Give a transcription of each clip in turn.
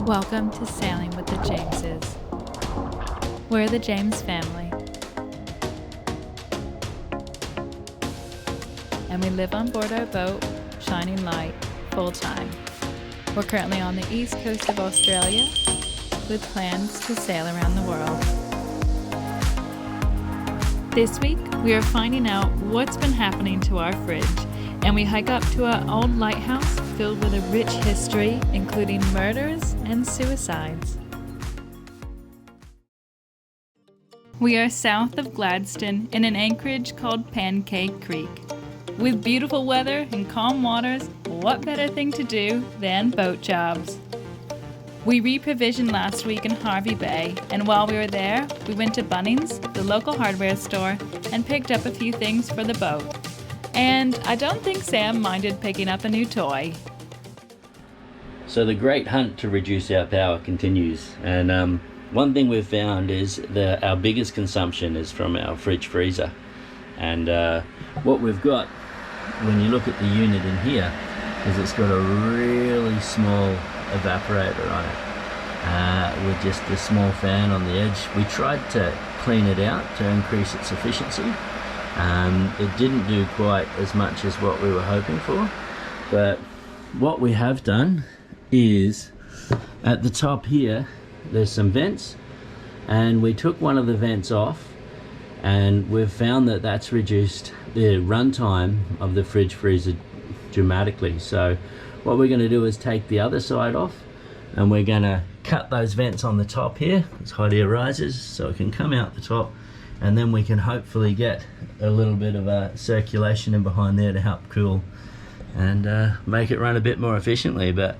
Welcome to Sailing with the Jameses. We're the James family, and we live on board our boat, Shining Light, full-time. We're currently on the east coast of Australia, with plans to sail around the world. This week, we are finding out what's been happening to our fridge, and we hike up to our old lighthouse filled with a rich history, including murders and suicides. We are south of Gladstone in an anchorage called Pancake Creek. With beautiful weather and calm waters, what better thing to do than boat jobs? We reprovisioned last week in Harvey Bay, and while we were there, we went to Bunnings, the local hardware store, and picked up a few things for the boat. And I don't think Sam minded picking up a new toy. So the great hunt to reduce our power continues, and one thing we've found is that our biggest consumption is from our fridge freezer. And what we've got, when you look at the unit in here, is it's got a really small evaporator on it with just a small fan on the edge. We tried to clean it out to increase its efficiency. It didn't do quite as much as what we were hoping for, but what we have done is at the top here there's some vents, and we took one of the vents off, and we've found that that's reduced the runtime of the fridge freezer dramatically. So what we're going to do is take the other side off, and we're going to cut those vents on the top here as hot air rises so it can come out the top, and then we can hopefully get a little bit of a circulation in behind there to help cool and make it run a bit more efficiently. But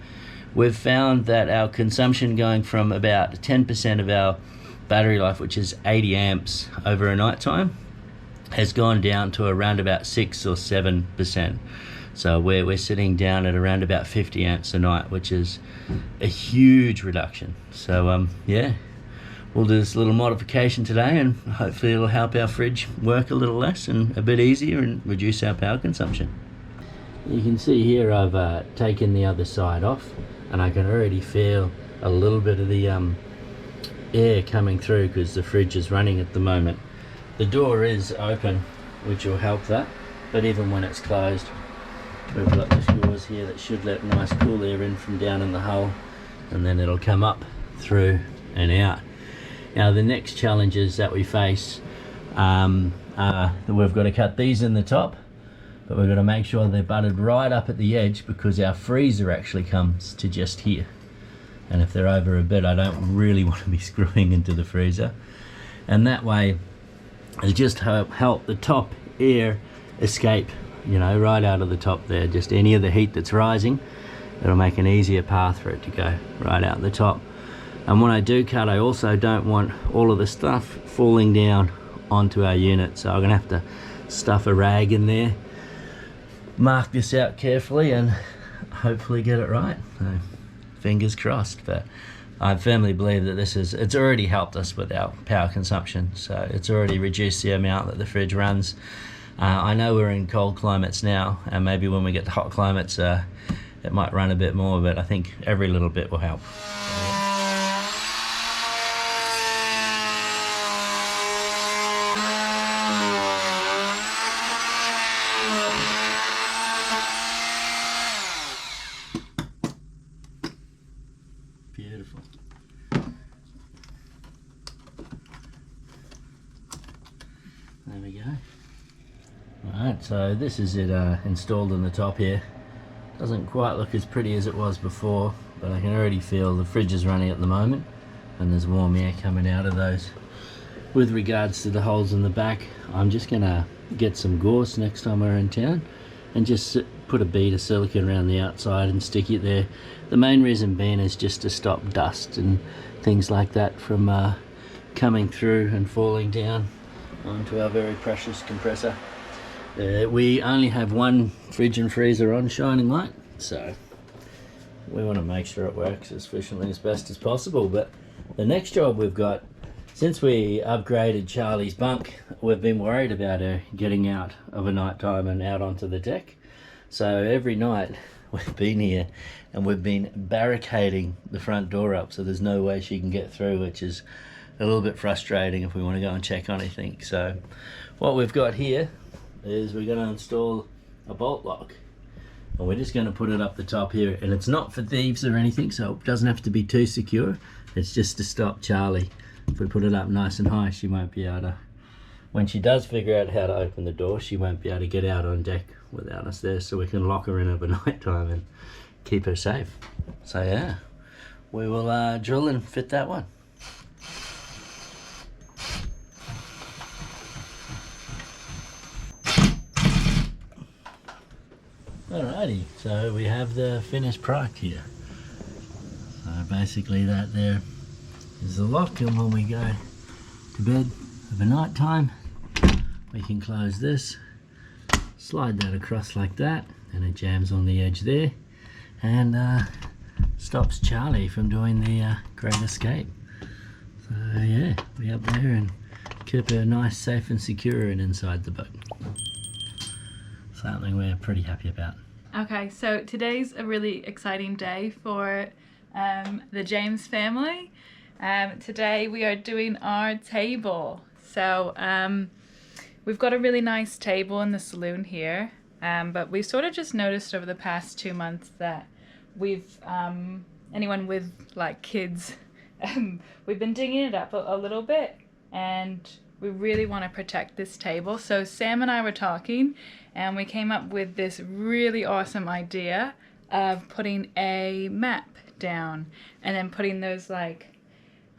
we've found that our consumption going from about 10% of our battery life, which is 80 amps over a night time, has gone down to around about 6 or 7%. So we're sitting down at around about 50 amps a night, which is a huge reduction. So yeah, we'll do this little modification today, and hopefully it'll help our fridge work a little less and a bit easier and reduce our power consumption. You can see here I've taken the other side off, and I can already feel a little bit of the air coming through because the fridge is running at the moment. The door is open, which will help that, but even when it's closed, we've got the screws here that should let nice cool air in from down in the hull, and then it'll come up through and out. Now the next challenges that we face are that we've got to cut these in the top, but we've got to make sure they're butted right up at the edge because our freezer actually comes to just here. And if they're over a bit, I don't really want to be screwing into the freezer. And that way, it'll just help the top air escape, you know, right out of the top there. Just any of the heat that's rising, it'll make an easier path for it to go right out the top. And when I do cut, I also don't want all of the stuff falling down onto our unit. So I'm gonna have to stuff a rag in there, mark this out carefully, and hopefully get it right. So fingers crossed. But I firmly believe that it's already helped us with our power consumption. So it's already reduced the amount that the fridge runs. I know we're in cold climates now, and maybe when we get to hot climates, it might run a bit more, but I think every little bit will help. Beautiful. There we go. Alright, so this is it installed in the top here. Doesn't quite look as pretty as it was before, but I can already feel the fridge is running at the moment, and there's warm air coming out of those. With regards to the holes in the back, I'm just gonna get some gauze next time we're in town and just put a bead of silicone around the outside and stick it there. The main reason being is just to stop dust and things like that from coming through and falling down onto our very precious compressor. We only have one fridge and freezer on Shining Light, so we want to make sure it works as efficiently as best as possible. But the next job we've got, since we upgraded Charlie's bunk, we've been worried about her getting out of a night time and out onto the deck. So every night we've been here and we've been barricading the front door up, so there's no way she can get through, which is a little bit frustrating if we want to go and check on anything. So what we've got here is we're going to install a bolt lock, and we're just going to put it up the top here, and it's not for thieves or anything, so it doesn't have to be too secure. It's just to stop Charlie. If we put it up nice and high, she won't be able to, when she does figure out how to open the door, she won't be able to get out on deck without us there, so we can lock her in overnight time and keep her safe. So yeah, we will drill and fit that one. Alrighty, so we have the finished product here. So basically that there is the lock, and when we go to bed over night time, we can close this, slide that across like that, and it jams on the edge there, and stops Charlie from doing the Great Escape. So yeah, we up there and keep her nice, safe and secure and inside the boat. Something we're pretty happy about. Okay, so today's a really exciting day for the James family. Today we are doing our table. So we've got a really nice table in the saloon here, but we've sort of just noticed over the past 2 months that we've, anyone with like kids, we've been digging it up a little bit, and we really want to protect this table. So Sam and I were talking, and we came up with this really awesome idea of putting a map down and then putting those like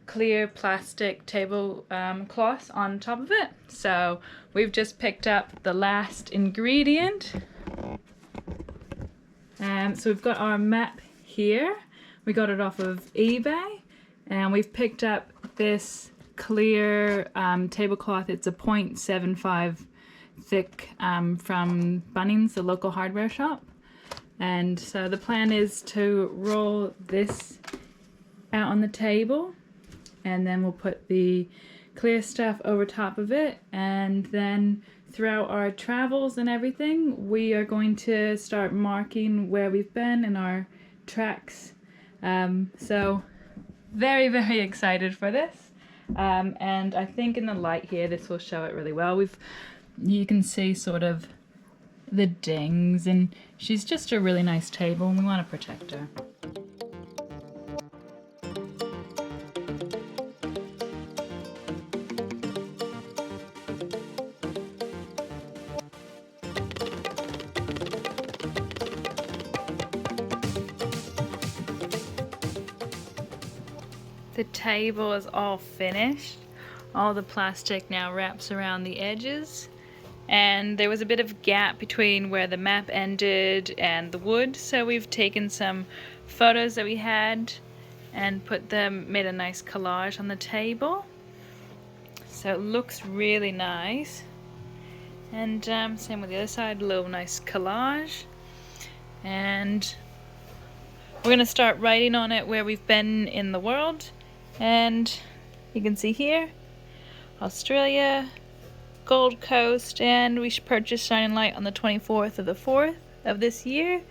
clear plastic table cloths on top of it. So we've just picked up the last ingredient. So we've got our map here. We got it off of eBay, and we've picked up this clear tablecloth. It's a 0.75 thick from Bunnings, the local hardware shop. And so the plan is to roll this out on the table, and then we'll put the clear stuff over top of it, and then throughout our travels and everything, we are going to start marking where we've been in our tracks. So very, very excited for this. And I think in the light here, this will show it really well. You can see sort of the dings, and she's just a really nice table, and we want to protect her. The table is all finished. All the plastic now wraps around the edges, and there was a bit of gap between where the map ended and the wood, so we've taken some photos that we had and made a nice collage on the table. So it looks really nice. And same with the other side, a little nice collage. And we're gonna start writing on it where we've been in the world. And you can see here, Australia, Gold Coast, and we purchased Shining Light on the 24th of the 4th of this year,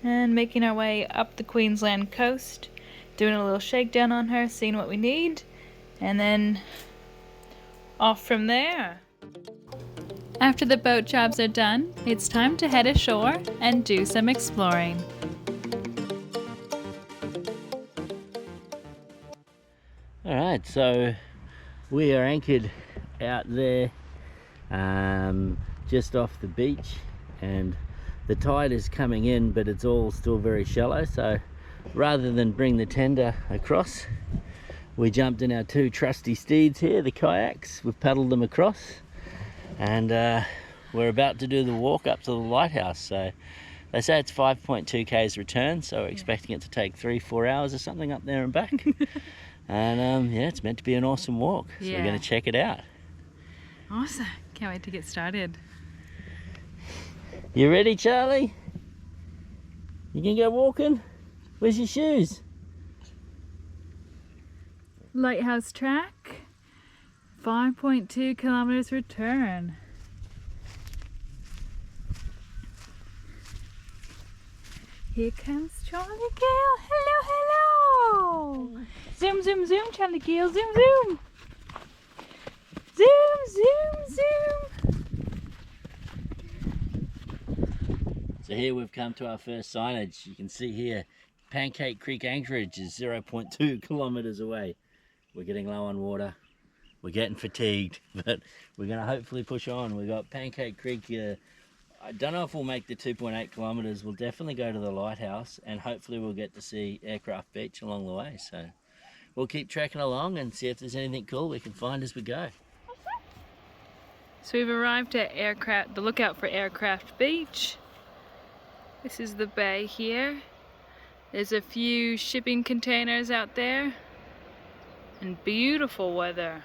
and making our way up the Queensland coast, doing a little shakedown on her, seeing what we need, and then off from there. After the boat jobs are done, it's time to head ashore and do some exploring. Alright, so we are anchored out there just off the beach, and the tide is coming in, but it's all still very shallow, so rather than bring the tender across, we jumped in our two trusty steeds here, the kayaks. We've paddled them across, and we're about to do the walk up to the lighthouse. So they say it's 5.2 k's return, so we're expecting it to take 3-4 hours or something up there and back. And yeah, it's meant to be an awesome walk, so we're going to check it out. Awesome. Can't wait to get started. You ready, Charlie? You can go walking? Where's your shoes? Lighthouse track, 5.2 kilometers return. Here comes Charlie Gale. Hello, hello. Zoom, zoom, zoom, Charlie Gale. Zoom, zoom. Zoom, zoom, zoom. So here we've come to our first signage. You can see here, Pancake Creek anchorage is 0.2 kilometers away. We're getting low on water. We're getting fatigued, but we're going to hopefully push on. We've got Pancake Creek. I don't know if we'll make the 2.8 kilometers. We'll definitely go to the lighthouse, and hopefully we'll get to see Aircraft Beach along the way. So we'll keep trekking along and see if there's anything cool we can find as we go. So we've arrived at the lookout for Aircraft Beach. This is the bay here. There's a few shipping containers out there and beautiful weather.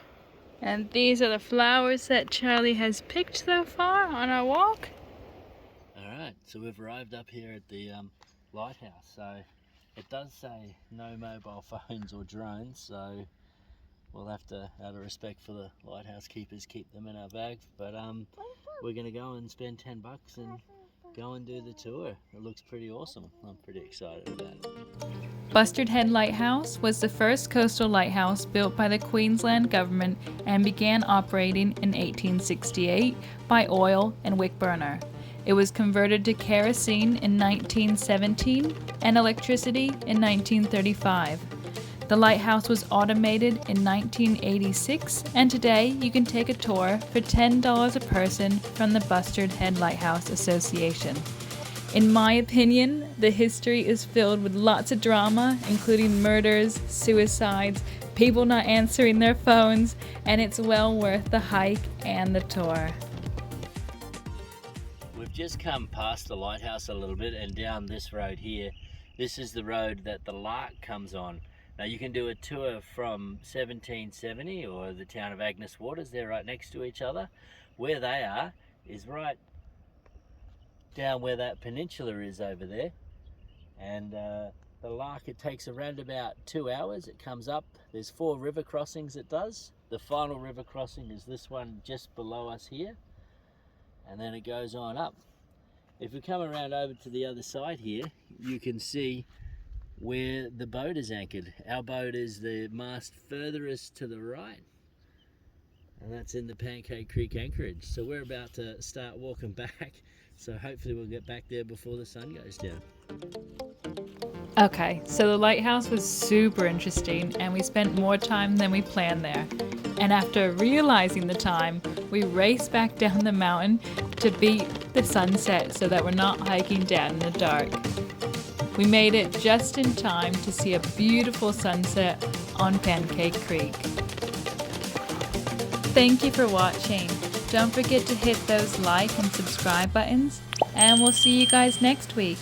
And these are the flowers that Charlie has picked so far on our walk. Alright, so we've arrived up here at the lighthouse. So it does say no mobile phones or drones, so we'll have to, out of respect for the lighthouse keepers, keep them in our bag. But we're going to go and spend $10 and go and do the tour. It looks pretty awesome. I'm pretty excited about it. Bustard Head Lighthouse was the first coastal lighthouse built by the Queensland government and began operating in 1868 by oil and wick burner. It was converted to kerosene in 1917 and electricity in 1935. The lighthouse was automated in 1986, and today you can take a tour for $10 a person from the Bustard Head Lighthouse Association. In my opinion, the history is filled with lots of drama, including murders, suicides, people not answering their phones, and it's well worth the hike and the tour. We've just come past the lighthouse a little bit and down this road here. This is the road that the Latch comes on. Now you can do a tour from 1770 or the town of Agnes Waters. They're right next to each other. Where they are is right down where that peninsula is over there. And the Latch, it takes around about 2 hours. It comes up. There's 4 river crossings it does. The final river crossing is this one just below us here. And then it goes on up. If we come around over to the other side here, you can see where the boat is anchored. Our boat is the mast furthest to the right, and that's in the Pancake Creek anchorage. So we're about to start walking back, so hopefully we'll get back there before the sun goes down. Okay, so the lighthouse was super interesting and we spent more time than we planned there. And after realizing the time, we raced back down the mountain to beat the sunset so that we're not hiking down in the dark. We made it just in time to see a beautiful sunset on Pancake Creek. Thank you for watching. Don't forget to hit those like and subscribe buttons, and we'll see you guys next week.